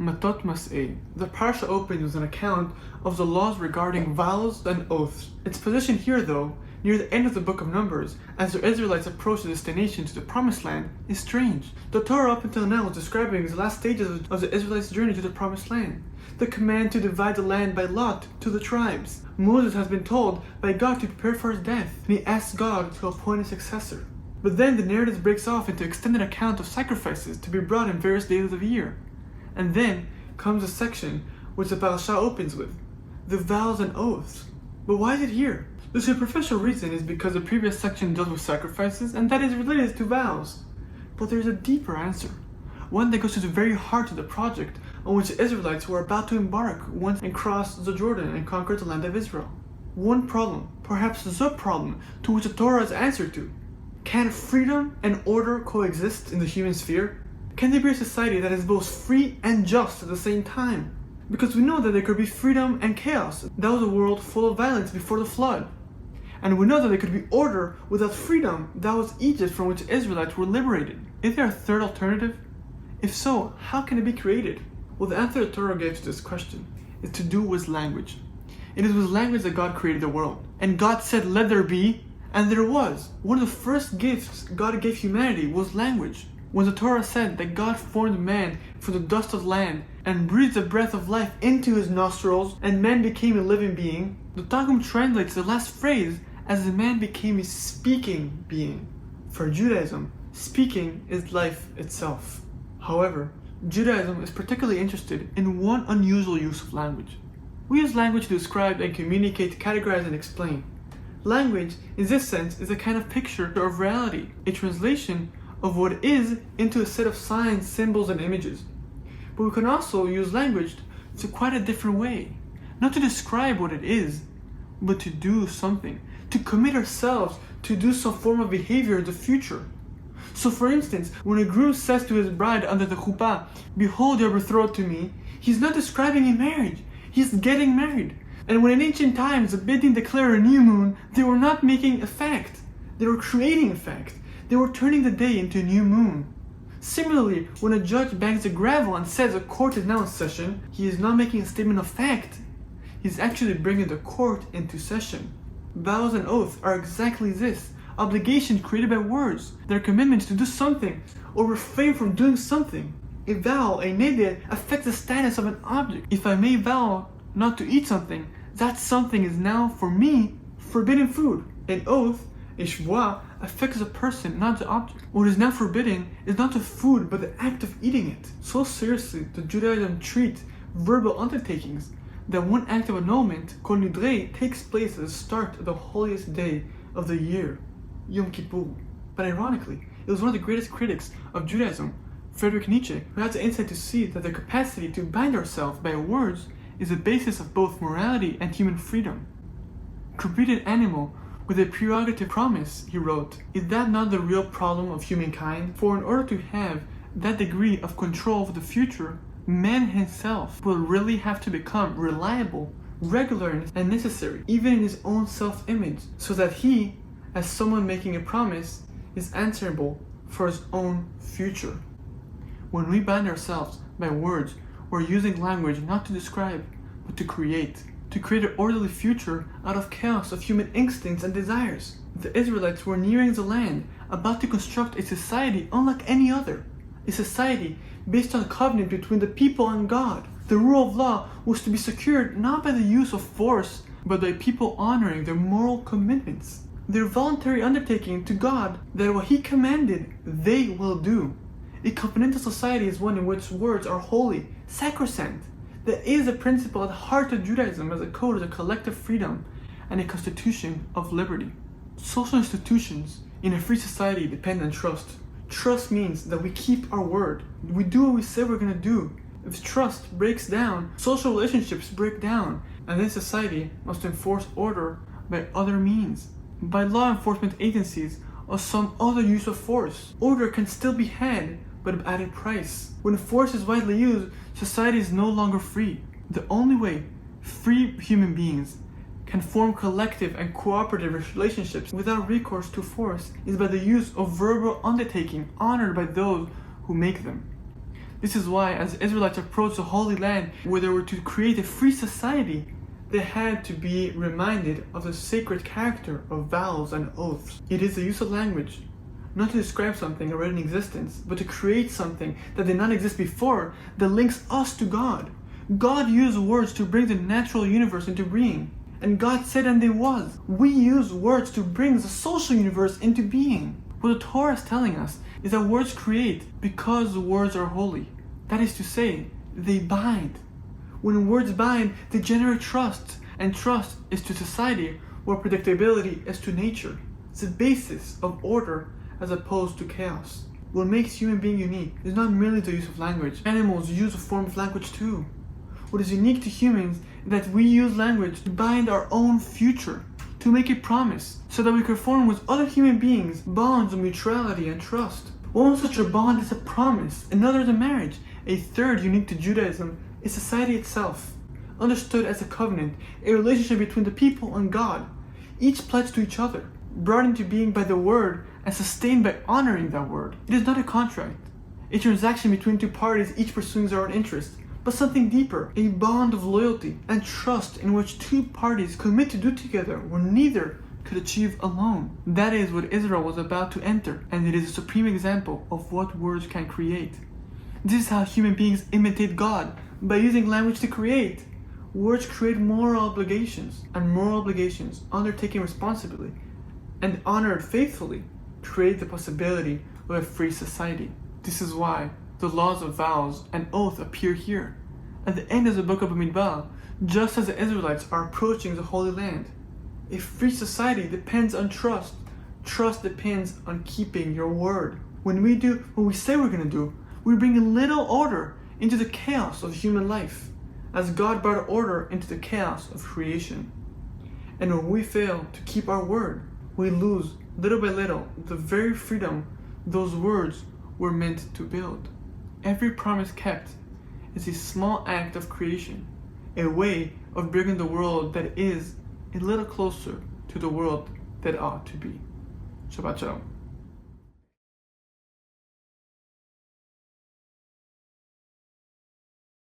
Matot-Masei. The parsha opens with an account of the laws regarding vows and oaths. Its position here, though, near the end of the book of Numbers, as the Israelites approach the destination to the Promised Land, is strange. The Torah up until now was describing the last stages of the Israelites' journey to the Promised Land. The command to divide the land by lot to the tribes. Moses has been told by God to prepare for his death, and he asks God to appoint a successor. But then the narrative breaks off into extended account of sacrifices to be brought in various days of the year. And then comes a section which the Parsha opens with, the vows and oaths. But why is it here? The superficial reason is because the previous section deals with sacrifices and that is related to vows. But there is a deeper answer, one that goes to the very heart of the project on which the Israelites were about to embark once and cross the Jordan and conquer the land of Israel. One problem, perhaps the problem, to which the Torah is answered to. Can freedom and order coexist in the human sphere? Can there be a society that is both free and just at the same time? Because we know that there could be freedom and chaos. That was a world full of violence before the flood. And we know that there could be order without freedom. That was Egypt, from which Israelites were liberated. Is there a third alternative? If so, how can it be created? Well, the answer the Torah gives to this question is to do with language. It is with language that God created the world. And God said, "Let there be," and there was. One of the first gifts God gave humanity was language. When the Torah said that God formed man from the dust of land and breathed the breath of life into his nostrils and man became a living being, the Targum translates the last phrase as the man became a speaking being. For Judaism, speaking is life itself. However, Judaism is particularly interested in one unusual use of language. We use language to describe and communicate, categorize and explain. Language, in this sense, is a kind of picture of reality, a translation of what is into a set of signs, symbols, and images. But we can also use language to quite a different way. Not to describe what it is, but to do something. To commit ourselves to do some form of behavior in the future. So for instance, when a groom says to his bride under the chuppah, "Behold your betrothed to me," he's not describing a marriage, he's getting married. And when in ancient times the bidding declared a new moon, they were not making a fact, they were creating a fact. They were turning the day into a new moon. Similarly, when a judge bangs the gavel and says a court is now in session, he is not making a statement of fact. He's actually bringing the court into session. Vows and oaths are exactly this, obligations created by words. They're commitments to do something or refrain from doing something. A vow, a neder, affects the status of an object. If I may vow not to eat something, that something is now, for me, forbidden food. An oath, a shvuah, affects the person, not the object. What is now forbidden is not the food, but the act of eating it. So seriously does Judaism treat verbal undertakings that one act of annulment, kol nidrei, takes place at the start of the holiest day of the year, Yom Kippur. But ironically, it was one of the greatest critics of Judaism, Friedrich Nietzsche, who had the insight to see that the capacity to bind ourselves by words is the basis of both morality and human freedom. To breed an animal with a prerogative promise, he wrote, "Is that not the real problem of humankind? For in order to have that degree of control over the future, man himself will really have to become reliable, regular, and necessary, even in his own self-image, so that he, as someone making a promise, is answerable for his own future." When we bind ourselves by words, we're using language not to describe, but to create an orderly future out of chaos of human instincts and desires. The Israelites were nearing the land, about to construct a society unlike any other. A society based on a covenant between the people and God. The rule of law was to be secured not by the use of force, but by people honoring their moral commitments. Their voluntary undertaking to God that what He commanded, they will do. A covenantal society is one in which words are holy, sacrosanct. That is a principle at the heart of Judaism as a code of collective freedom and a constitution of liberty. Social institutions in a free society depend on trust. Trust means that we keep our word. We do what we say we're going to do. If trust breaks down, social relationships break down, and then society must enforce order by other means, by law enforcement agencies or some other use of force. Order can still be had, but at a price. When force is widely used, society is no longer free. The only way free human beings can form collective and cooperative relationships without recourse to force is by the use of verbal undertaking honored by those who make them. This is why, as the Israelites approached the Holy Land, where they were to create a free society, they had to be reminded of the sacred character of vows and oaths. It is the use of language, not to describe something already in existence, but to create something that did not exist before, that links us to God. God used words to bring the natural universe into being. And God said, and there was. We use words to bring the social universe into being. What the Torah is telling us is that words create because the words are holy. That is to say, they bind. When words bind, they generate trust, and trust is to society what predictability is to nature. It's the basis of order as opposed to chaos. What makes human being unique is not merely the use of language. Animals use a form of language too. What is unique to humans is that we use language to bind our own future, to make a promise, so that we can form with other human beings bonds of mutuality and trust. One such a bond is a promise, another is a marriage. A third, unique to Judaism, is society itself, understood as a covenant, a relationship between the people and God, each pledged to each other, brought into being by the word and sustained by honoring that word. It is not a contract, a transaction between two parties each pursuing their own interest, but something deeper, a bond of loyalty and trust in which two parties commit to do together what neither could achieve alone. That is what Israel was about to enter, and it is a supreme example of what words can create. This is how human beings imitate God, by using language to create. Words create moral obligations, and moral obligations, undertaken responsibly and honored faithfully, create the possibility of a free society. This is why the laws of vows and oath appear here, at the end of the book of Bamidbar, just as the Israelites are approaching the Holy Land. A free society depends on trust. Trust depends on keeping your word. When we do what we say we're going to do, we bring a little order into the chaos of human life, as God brought order into the chaos of creation. And when we fail to keep our word, we lose, little by little, the very freedom those words were meant to build. Every promise kept is a small act of creation, a way of bringing the world that is a little closer to the world that ought to be. Shabbat Shalom.